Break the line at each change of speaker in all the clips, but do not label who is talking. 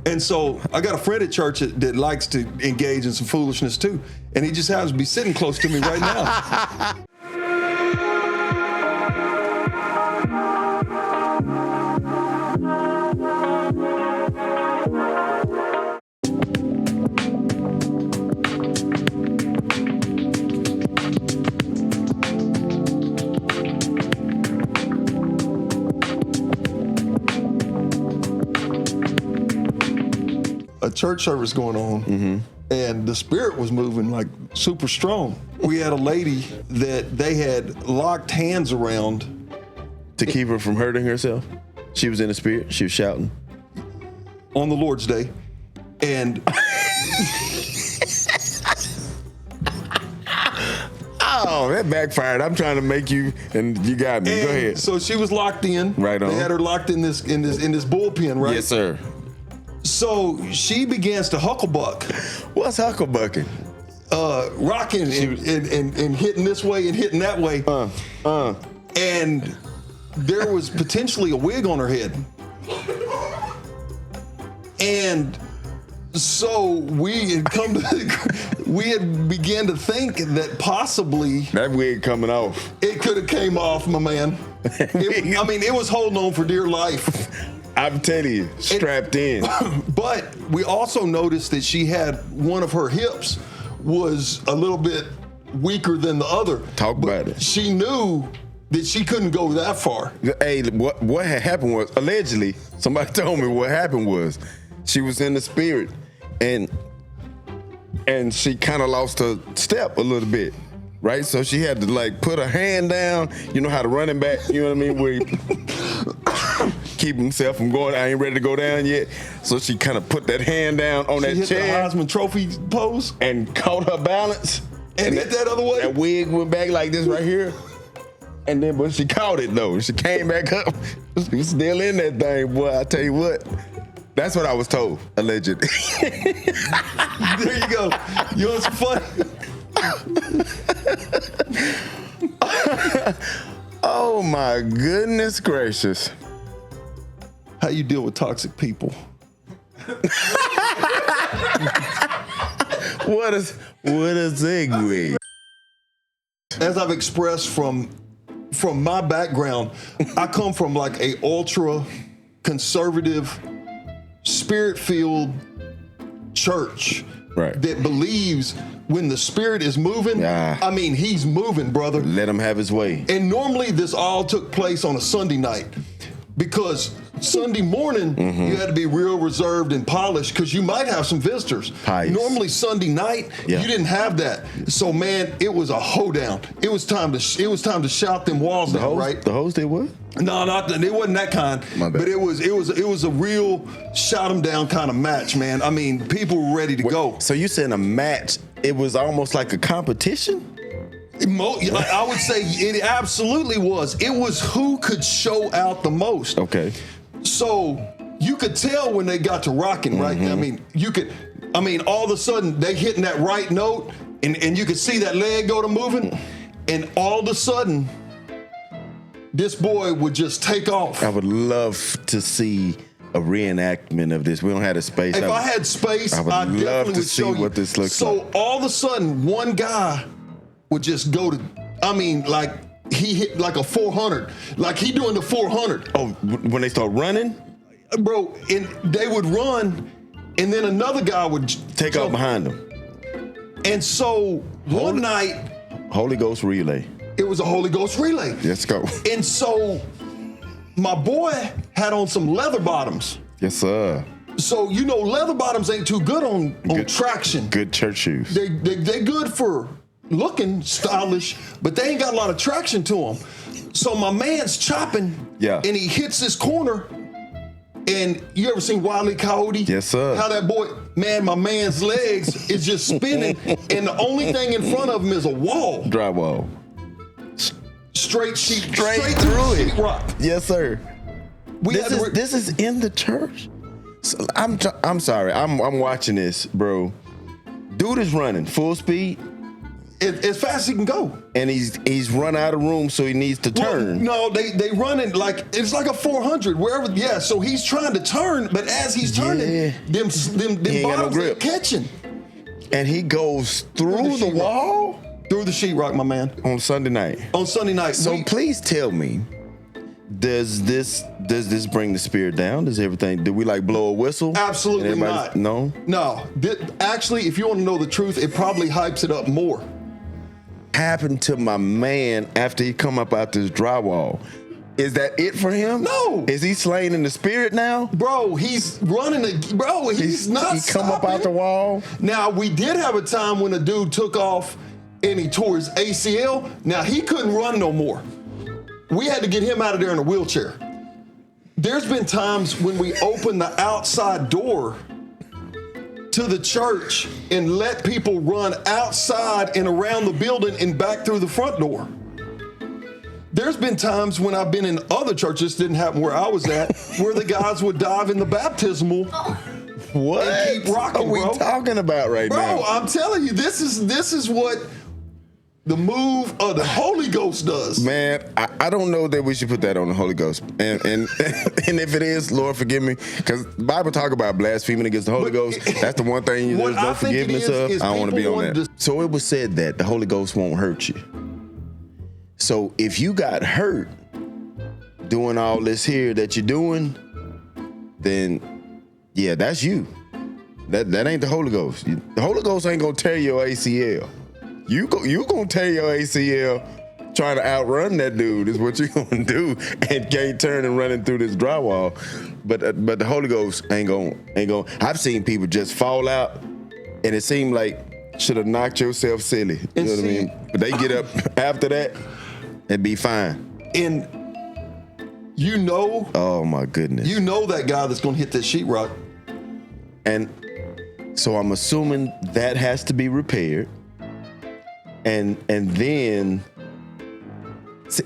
And so I got a friend at church that likes to engage in some foolishness too. And he just happens to be sitting close to me right now. A church service going on, and the spirit was moving like super strong. We had a lady that they had locked hands around
to keep her from hurting herself. She was in the spirit. She was shouting
on the Lord's Day, and
oh, that backfired. I'm trying to make you, and you got me. Go ahead.
So she was locked in.
Right on.
They had her locked in this bullpen, right?
Yes, sir.
So she begins to hucklebuck.
What's hucklebucking?
Rocking and hitting this way and hitting that way. And there was potentially a wig on her head. And so we had began to think that possibly
that wig coming off.
It could have came off, my man. It was holding on for dear life.
I'm telling you, strapped in.
But we also noticed that she had one of her hips was a little bit weaker than the other.
Talk about it.
She knew that she couldn't go that far.
Hey, what had happened was, allegedly, somebody told me what happened was, she was in the spirit and she kind of lost her step a little bit. Right? So she had to like put her hand down, you know how to running back, you know what I mean? Where he keep himself from going, I ain't ready to go down yet. So she kind of put that hand down on that chair.
She hit the Heisman Trophy pose.
And caught her balance.
And hit that other way.
That wig went back like this right here. And then, but she caught it though. She came back up. She was still in that thing, boy. I tell you what. That's what I was told, allegedly.
There you go. You want some fun?
Oh my goodness gracious.
How you deal with toxic people?
What a segue.
As I've expressed from my background, I come from like a ultra conservative, spirit-filled church that believes when the spirit is moving, he's moving, brother.
Let him have his way.
And normally this all took place on a Sunday night because Sunday morning you had to be real reserved and polished because you might have some visitors.
Pious.
Normally Sunday night you didn't have that. So man, it was a hoedown. It was time to shout them walls down, right?
The host did what?
No, it wasn't that kind.
My bad.
But it was a real shout them down kind of match, man. I mean, people were ready to go.
So you saying a match? It was almost like a competition?
I would say it absolutely was. It was who could show out the most.
Okay.
So you could tell when they got to rocking, right? I mean, all of a sudden they hitting that right note and you could see that leg go to moving and all of a sudden this boy would just take off.
I would love to see a reenactment of this. We don't have the space.
If I had space,
I would love to see what this looks like.
So all of a sudden, one guy would just go to, like he hit like a 400. Like he doing the 400.
Oh, when they start running?
Bro, and they would run, and then another guy would
take off behind them.
And so one night,
Holy Ghost relay.
It was a Holy Ghost relay.
Let's go.
And so my boy had on some leather bottoms.
Yes, sir.
So leather bottoms ain't too good on traction.
Good church shoes.
They good for looking stylish, but they ain't got a lot of traction to them. So my man's chopping, and he hits this corner. And you ever seen Wile E. Coyote?
Yes, sir.
How that boy, man, my man's legs is just spinning, and the only thing in front of him is a wall.
Drywall.
Straight sheet,
straight through it.
Sheetrock.
Yes, sir. This is in the church. So I'm sorry. I'm watching this, bro. Dude is running full speed.
as fast as he can go.
And he's run out of room, so he needs to turn.
Well, no, they run it like it's like a 400 wherever. Yeah, so he's trying to turn, but as he's turning, them bottoms ain't catching.
And he goes through the wall?
Through the sheetrock, my man.
On Sunday night. So please tell me, does this bring the spirit down? Does everything? Do we like blow a whistle?
Absolutely not.
No.
Actually, if you want to know the truth, it probably hypes it up more.
Happened to my man after he come up out this drywall. Is that it for him?
No.
Is he slain in the spirit now?
Bro, he's running. He's not.
He come up out the wall.
Now we did have a time when a dude took off and he tore his ACL. Now he couldn't run no more. We had to get him out of there in a wheelchair. There's been times when we opened the outside door to the church and let people run outside and around the building and back through the front door. There's been times when I've been in other churches, didn't happen where I was at, where the guys would dive in the baptismal.
What
and keep rocking,
are we talking about right now?
Bro, I'm telling you, this is what the move of the Holy Ghost does.
Man, I don't know that we should put that on the Holy Ghost. And and if it is, Lord forgive me, because the Bible talk about blaspheming against the Holy Ghost. That's the one thing there's no forgiveness of. I don't want to be on that. So it was said that the Holy Ghost won't hurt you. So if you got hurt doing all this here that you're doing, then yeah, that's you. That ain't the Holy Ghost. The Holy Ghost ain't gonna tear your ACL. You gonna tear your ACL trying to outrun that dude is what you gonna do, and can't turn and running through this drywall. But the Holy Ghost ain't gonna. I've seen people just fall out, and it seemed like should have knocked yourself silly. You know what I mean? But they get up after that and be fine.
And you know,
oh my goodness,
you know that guy that's gonna hit that sheetrock.
And so I'm assuming that has to be repaired. And then,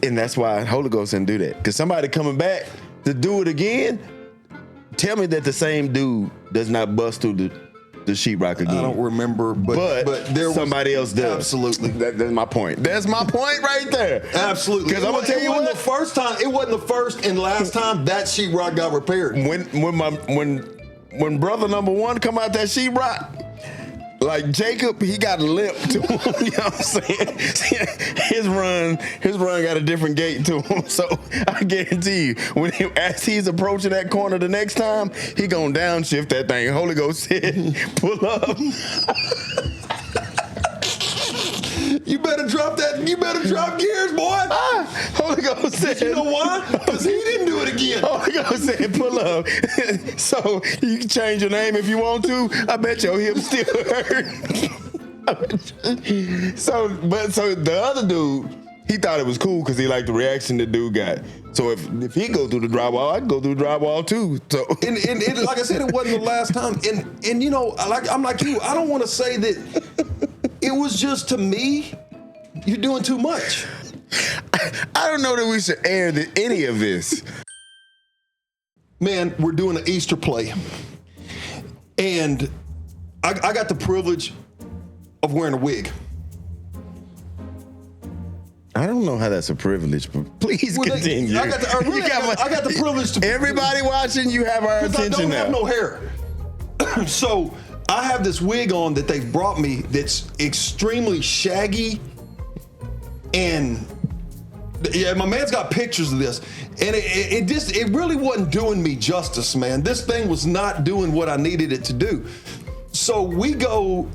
and that's why Holy Ghost didn't do that. Because somebody coming back to do it again, tell me that the same dude does not bust through the sheetrock again.
I don't remember, but there
somebody else does.
Absolutely.
That's my point. That's my point right there.
Absolutely.
Because I'm going to tell you what.
It wasn't the first and last time that sheetrock got repaired.
When brother number one come out that sheetrock, like Jacob, he got a limp to him. You know what I'm saying? His run got a different gait to him. So I guarantee you, as he's approaching that corner the next time, he gonna downshift that thing. Holy Ghost said, pull up.
You better drop that. You better drop gears, boy.
Holy Ghost said.
You know why? Because he didn't do it again.
Holy Ghost said, pull up. So you can change your name if you want to. I bet your hip still hurt. So the other dude, he thought it was cool because he liked the reaction the dude got. So if he go through the drywall, I can go through the drywall too. So
and like I said, it wasn't the last time. And you know, I'm like you. I don't want to say that. It was just, to me, you're doing too much.
I don't know that we should air any of this.
Man, we're doing an Easter play. And I got the privilege of wearing a wig.
I don't know how that's a privilege, but please continue.
I got the privilege to...
Everybody watching, you have our attention now.
I don't have no hair. So... I have this wig on that they've brought me that's extremely shaggy, and yeah, my man's got pictures of this, and it really wasn't doing me justice, man. This thing was not doing what I needed it to do. So we go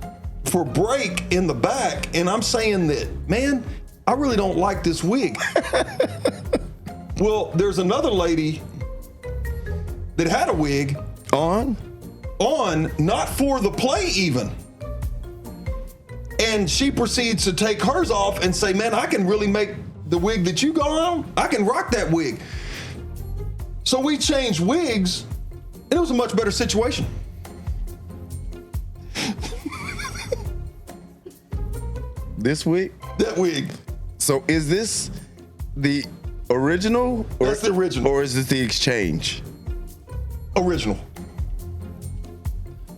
for break in the back, and I'm saying that, man, I really don't like this wig. Well, there's another lady that had a wig on, not for the play even. And she proceeds to take hers off and say, man, I can really make the wig that you got on, I can rock that wig. So we changed wigs, and it was a much better situation.
This wig?
That wig.
So is this the original?
That's the original.
Or is this the exchange?
Original.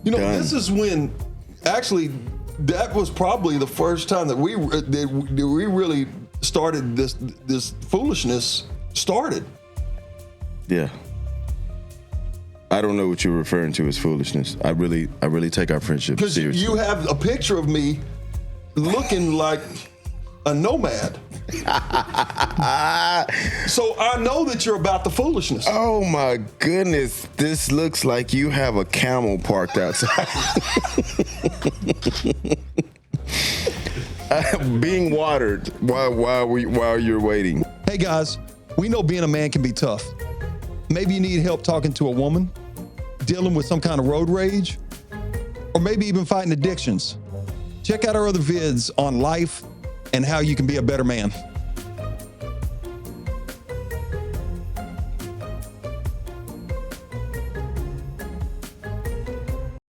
You know, This is when, actually, that was probably the first time that we really started this foolishness started.
Yeah. I don't know what you're referring to as foolishness. I really take our friendship
Because
seriously.
you have a picture of me looking like a nomad. So I know that you're about the foolishness.
Oh my goodness, this looks like you have a camel parked outside. Being watered while you're waiting.
Hey guys, we know being a man can be tough. Maybe you need help talking to a woman, dealing with some kind of road rage, or maybe even fighting addictions. Check out our other vids on life and how you can be a better man.